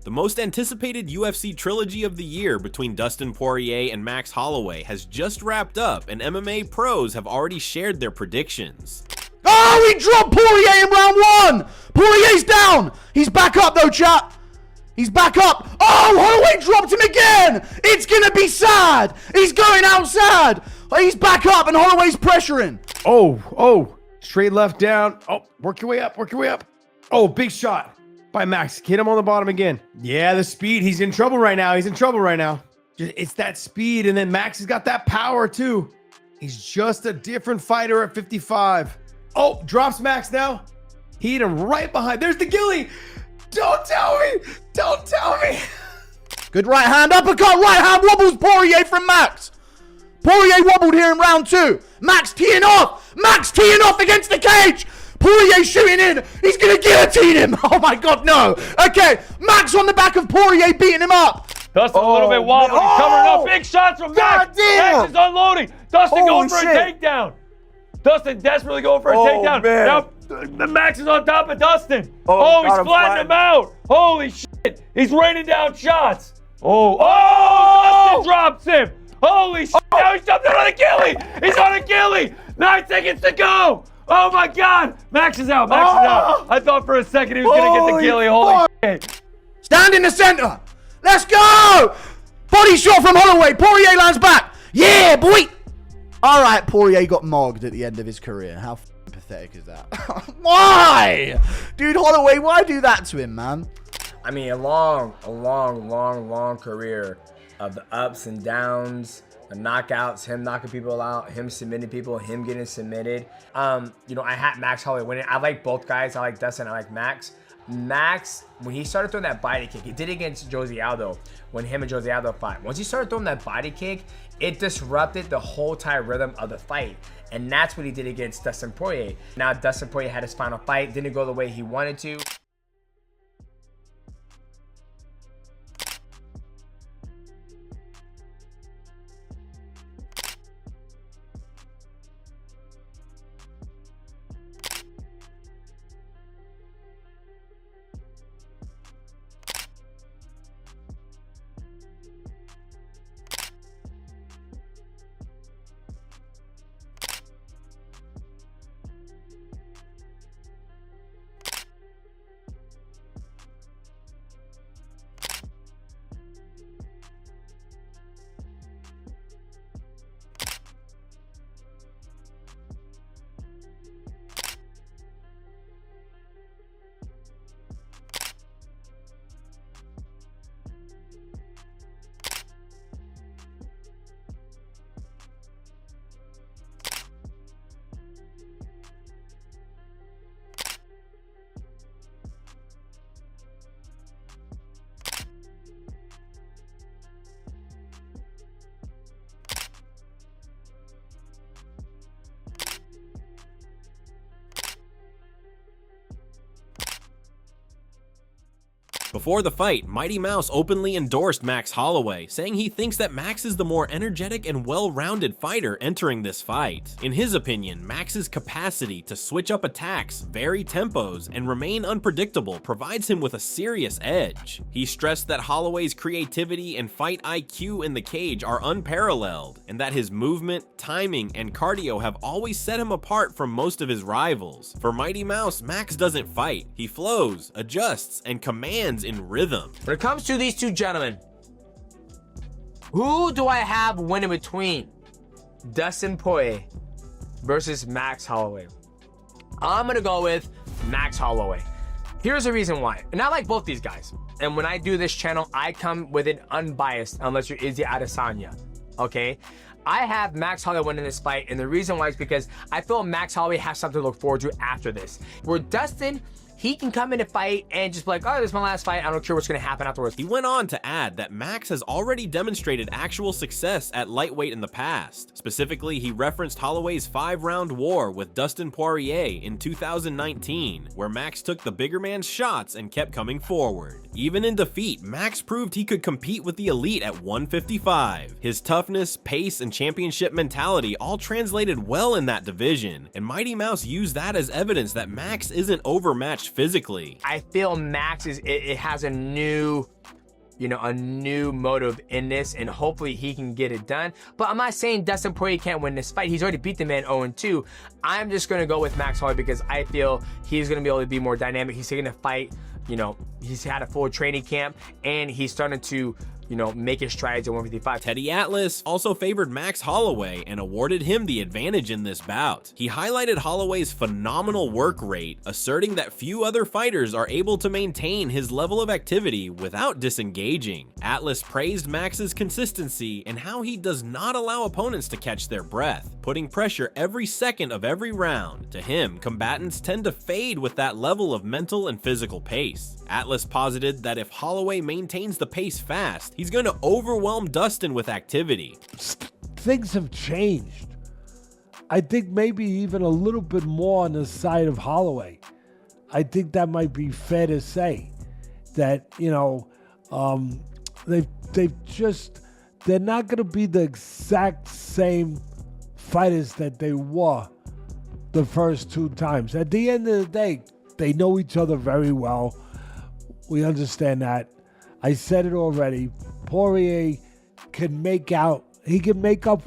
The most anticipated UFC trilogy of the year between Dustin Poirier and Max Holloway has just wrapped up, and MMA pros have already shared their predictions. Oh, he dropped Poirier in round 1! Poirier's down! He's back up though, chat! He's back up! Oh, Holloway dropped him again! It's gonna be sad! He's going outside! He's back up and Holloway's pressuring! Oh, straight left down. Oh, work your way up, work your way up. Oh, big shot by Max. Hit him on the bottom again. Yeah, the speed. He's in trouble right now. He's in trouble right now. It's that speed, and then Max has got that power too. He's just a different fighter at 55. Oh, drops Max now. He hit him right behind. There's the ghillie. Don't tell me. Don't tell me. Good right hand, uppercut, right hand wobbles Poirier from Max. Poirier wobbled here in round 2. Max teeing off. Max teeing off against the cage. Poirier shooting in. He's going to guillotine him. Oh my God, no. Okay, Max on the back of Poirier beating him up. Dustin a little bit wobbly, covering up. Big shots from Max. Max is unloading. Dustin going for a takedown. Dustin desperately going for a takedown. Man. Now Max is on top of Dustin. Oh, he's flattening him out. Holy shit. He's raining down shots. Dustin drops him. Holy shit. Now he's jumping on a ghillie. He's on a ghillie. 9 seconds to go. Oh my God. Max is out. Max is out. I thought for a second he was going to get the ghillie. Holy shit. Stand in the center. Let's go. Body shot from Holloway. Poirier lands back. Yeah, boy. All right, Poirier got mogged at the end of his career. How pathetic is that? Why? Dude, Holloway, why do that to him, man? I mean, a long career of the ups and downs, the knockouts, him knocking people out, him submitting people, him getting submitted. You know, I had Max Holloway winning. I like both guys. I like Dustin. I like Max. Max, when he started throwing that body kick, he did it against Jose Aldo when him and Jose Aldo fought. Once he started throwing that body kick, it disrupted the whole entire rhythm of the fight. And that's what he did against Dustin Poirier. Now, Dustin Poirier had his final fight, didn't go the way he wanted to. Before the fight, Mighty Mouse openly endorsed Max Holloway, saying he thinks that Max is the more energetic and well-rounded fighter entering this fight. In his opinion, Max's capacity to switch up attacks, vary tempos, and remain unpredictable provides him with a serious edge. He stressed that Holloway's creativity and fight IQ in the cage are unparalleled, and that his movement, timing, and cardio have always set him apart from most of his rivals. For Mighty Mouse, Max doesn't fight. He flows, adjusts, and commands in rhythm. When it comes to these two gentlemen, who do I have winning between Dustin Poirier versus Max Holloway? I'm gonna go with Max Holloway. Here's the reason why. And I like both these guys. And when I do this channel, I come with it unbiased, unless you're Izzy Adesanya. Okay? I have Max Holloway winning this fight, and the reason why is because I feel Max Holloway has something to look forward to after this. Where Dustin, he can come in and fight and just be like, oh, this is my last fight. I don't care what's going to happen afterwards. He went on to add that Max has already demonstrated actual success at lightweight in the past. Specifically, he referenced Holloway's 5-round war with Dustin Poirier in 2019, where Max took the bigger man's shots and kept coming forward. Even in defeat, Max proved he could compete with the elite at 155. His toughness, pace, and championship mentality all translated well in that division, and Mighty Mouse used that as evidence that Max isn't overmatched physically. I feel Max it has a new, a new motive in this, and hopefully he can get it done. But I'm not saying Dustin Poirier can't win this fight. He's already beat the man 0-2. I'm just gonna go with Max Holloway because I feel he's gonna be able to be more dynamic. He's taking the fight, he's had a full training camp, and he's starting to make his strides at 155. Teddy Atlas also favored Max Holloway and awarded him the advantage in this bout. He highlighted Holloway's phenomenal work rate, asserting that few other fighters are able to maintain his level of activity without disengaging. Atlas praised Max's consistency and how he does not allow opponents to catch their breath, putting pressure every second of every round. To him, combatants tend to fade with that level of mental and physical pace. Atlas posited that if Holloway maintains the pace fast, he's going to overwhelm Dustin with activity. Things have changed. I think maybe even a little bit more on the side of Holloway. I think that might be fair to say that, they're not going to be the exact same fighters that they were the first two times. At the end of the day, they know each other very well. We understand that. I said it already. Poirier can make up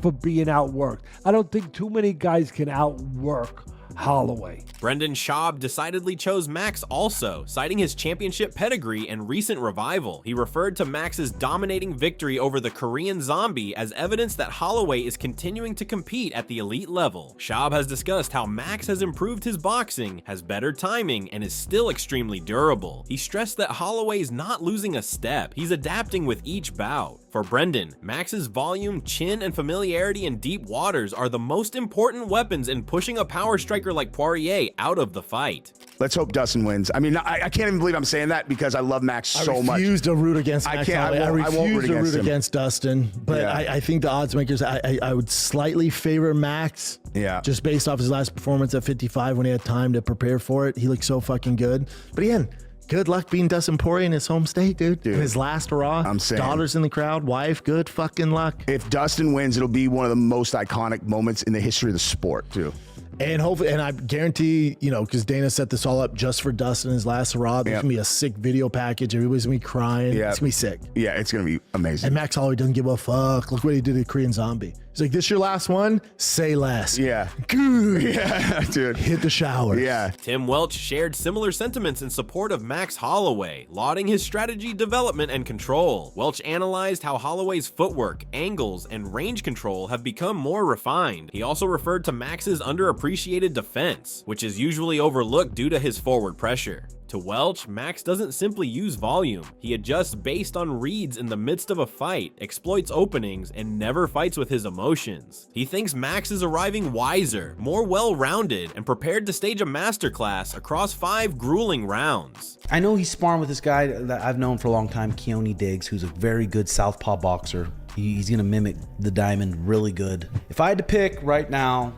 for being outworked. I don't think too many guys can outwork Holloway. Brendan Schaub decidedly chose Max also, citing his championship pedigree and recent revival. He referred to Max's dominating victory over the Korean Zombie as evidence that Holloway is continuing to compete at the elite level. Schaub has discussed how Max has improved his boxing, has better timing, and is still extremely durable. He stressed that Holloway is not losing a step, he's adapting with each bout. For Brendan, Max's volume, chin, and familiarity in deep waters are the most important weapons in pushing a power striker like Poirier out of the fight. Let's hope Dustin wins. I mean, I can't even believe I'm saying that because I love Max so much. I refuse to root against Max Holloway. I refuse to root him. against Dustin. But yeah. I think the odds makers, I would slightly favor Max. Yeah. Just based off his last performance at 55 when he had time to prepare for it. He looked so fucking good. But again, good luck being Dustin Poirier in his home state, dude. In his last hurrah. I'm saying. Daughters in the crowd, wife, good fucking luck. If Dustin wins, it'll be one of the most iconic moments in the history of the sport, too. And hopefully, and I guarantee, because Dana set this all up just for Dustin, his last hurrah. There's gonna be a sick video package. Everybody's gonna be crying. Yeah. It's gonna be sick. Yeah, it's gonna be amazing. And Max Holloway doesn't give a fuck. Look what he did to the Korean Zombie. He's like, this your last one? Say less. Yeah. Good. Yeah, dude. Hit the shower. Yeah. Tim Welch shared similar sentiments in support of Max Holloway, lauding his strategy, development, and control. Welch analyzed how Holloway's footwork, angles, and range control have become more refined. He also referred to Max's underappreciated defense, which is usually overlooked due to his forward pressure. To Welch, Max doesn't simply use volume. He adjusts based on reads in the midst of a fight, exploits openings, and never fights with his emotions. He thinks Max is arriving wiser, more well-rounded, and prepared to stage a masterclass across 5 grueling rounds. I know he's sparring with this guy that I've known for a long time, Keone Diggs, who's a very good southpaw boxer. He's going to mimic the diamond really good. If I had to pick right now,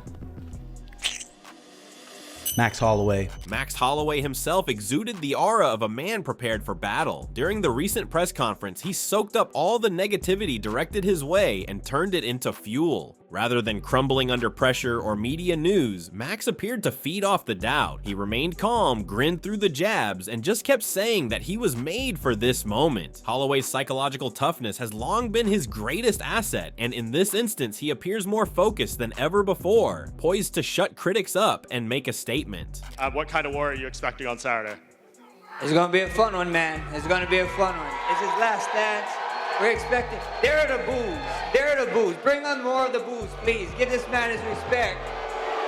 Max Holloway. Max Holloway himself exuded the aura of a man prepared for battle. During the recent press conference, he soaked up all the negativity directed his way and turned it into fuel. Rather than crumbling under pressure or media news, Max appeared to feed off the doubt. He remained calm, grinned through the jabs, and just kept saying that he was made for this moment. Holloway's psychological toughness has long been his greatest asset, and in this instance, he appears more focused than ever before, poised to shut critics up and make a statement. What kind of war are you expecting on Saturday? It's going to be a fun one, man. It's going to be a fun one. It's his last dance. We're expecting. There are the boos. There are the boos. Bring on more of the boos, please. Give this man his respect.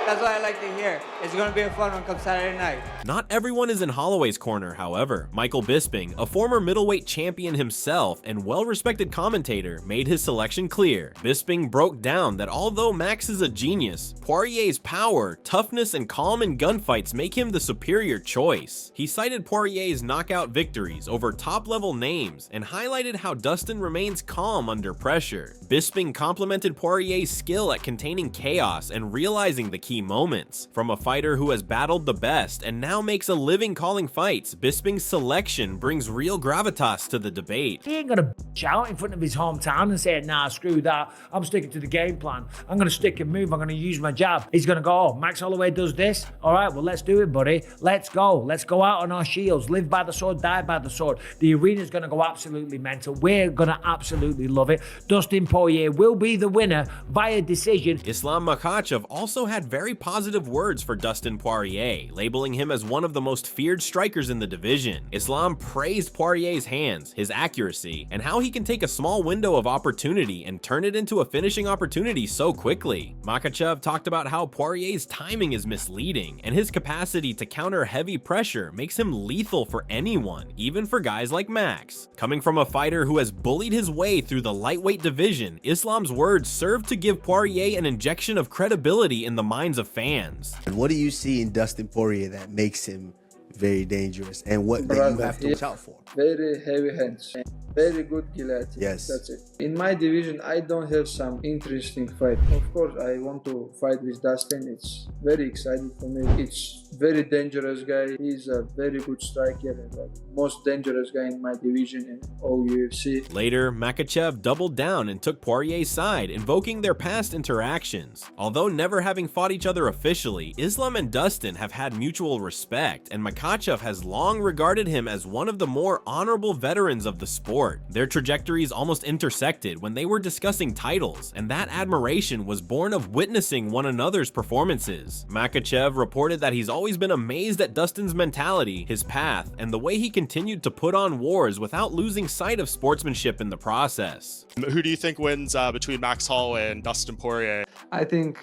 That's what I like to hear. It's going to be a fun one come Saturday night. Not everyone is in Holloway's corner, however. Michael Bisping, a former middleweight champion himself and well-respected commentator, made his selection clear. Bisping broke down that although Max is a genius, Poirier's power, toughness, and calm in gunfights make him the superior choice. He cited Poirier's knockout victories over top-level names and highlighted how Dustin remains calm under pressure. Bisping complimented Poirier's skill at containing chaos and realizing the key marquee moments. From a fighter who has battled the best and now makes a living calling fights, Bisping's selection brings real gravitas to the debate. He ain't gonna shout in front of his hometown and say, nah, screw that, I'm sticking to the game plan. I'm gonna stick and move, I'm gonna use my jab. He's gonna go, oh, Max Holloway does this? All right, well, let's do it, buddy. Let's go out on our shields, live by the sword, die by the sword. The arena's gonna go absolutely mental. We're gonna absolutely love it. Dustin Poirier will be the winner via decision. Islam Makhachev also had very positive words for Dustin Poirier, labeling him as one of the most feared strikers in the division. Islam praised Poirier's hands, his accuracy, and how he can take a small window of opportunity and turn it into a finishing opportunity so quickly. Makhachev talked about how Poirier's timing is misleading, and his capacity to counter heavy pressure makes him lethal for anyone, even for guys like Max. Coming from a fighter who has bullied his way through the lightweight division, Islam's words served to give Poirier an injection of credibility in the minds of fans. And what do you see in Dustin Poirier that makes him very dangerous, and what that you have to watch out for? Very heavy hands, very good guillotine. Yes, that's it. In my division, I don't have some interesting fight. Of course, I want to fight with Dustin. It's very exciting for me. It's very dangerous guy. He's a very good striker, and like most dangerous guy in my division in all UFC. Later, Makhachev doubled down and took Poirier's side, invoking their past interactions. Although never having fought each other officially, Islam and Dustin have had mutual respect, and Makhachev has long regarded him as one of the more honorable veterans of the sport. Their trajectories almost intersected when they were discussing titles, and that admiration was born of witnessing one another's performances. Makhachev reported that he's always been amazed at Dustin's mentality, his path, and the way he continued to put on wars without losing sight of sportsmanship in the process. Who do you think wins between Max Holloway and Dustin Poirier? I think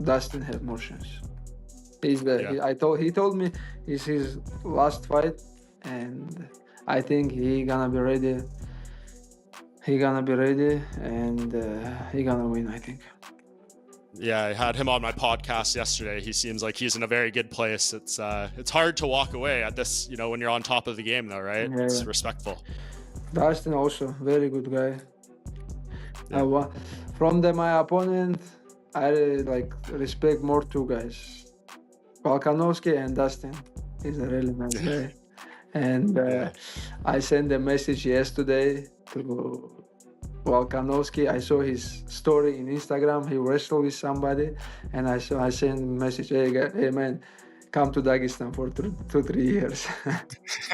Dustin has more chance. He's the. He told me it's his last fight, and I think he gonna be ready. He gonna be ready, and he gonna win, I think. Yeah, I had him on my podcast yesterday. He seems like he's in a very good place. It's hard to walk away at this, when you're on top of the game, though, right? Yeah, it's respectful. Dustin also very good guy. Yeah. From my opponent, I respect more two guys, Volkanovski and Dustin. He's a really nice guy. And I sent a message yesterday to Volkanovski. I saw his story in Instagram. He wrestled with somebody, and I sent a message, hey man, come to Dagestan for 2-3 years.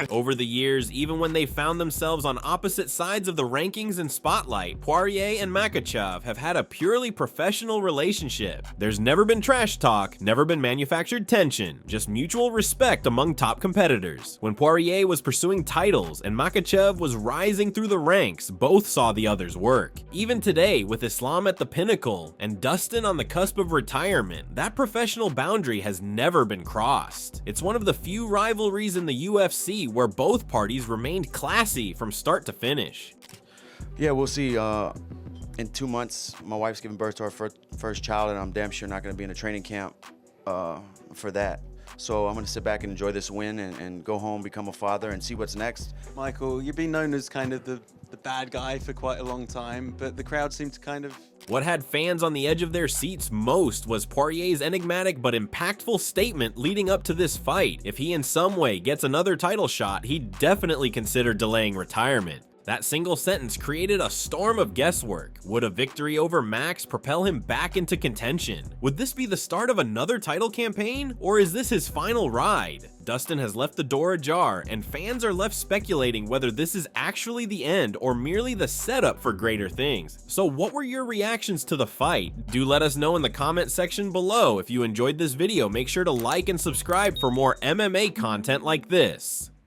Over the years, even when they found themselves on opposite sides of the rankings and spotlight, Poirier and Makhachev have had a purely professional relationship. There's never been trash talk, never been manufactured tension, just mutual respect among top competitors. When Poirier was pursuing titles and Makhachev was rising through the ranks, both saw the other's work. Even today, with Islam at the pinnacle and Dustin on the cusp of retirement, that professional boundary has never been crossed. It's one of the few rivalries in the UFC where both parties remained classy from start to finish. Yeah, we'll see. In 2 months, my wife's giving birth to our first child, and I'm damn sure not going to be in a training camp for that. So I'm going to sit back and enjoy this win and go home, become a father, and see what's next. Michael, you've been known as kind of the bad guy for quite a long time, but the crowd seemed to kind of... What had fans on the edge of their seats most was Poirier's enigmatic but impactful statement leading up to this fight. If he in some way gets another title shot, he'd definitely consider delaying retirement. That single sentence created a storm of guesswork. Would a victory over Max propel him back into contention? Would this be the start of another title campaign? Or is this his final ride? Dustin has left the door ajar, and fans are left speculating whether this is actually the end or merely the setup for greater things. So what were your reactions to the fight? Do let us know in the comment section below. If you enjoyed this video, make sure to like and subscribe for more MMA content like this.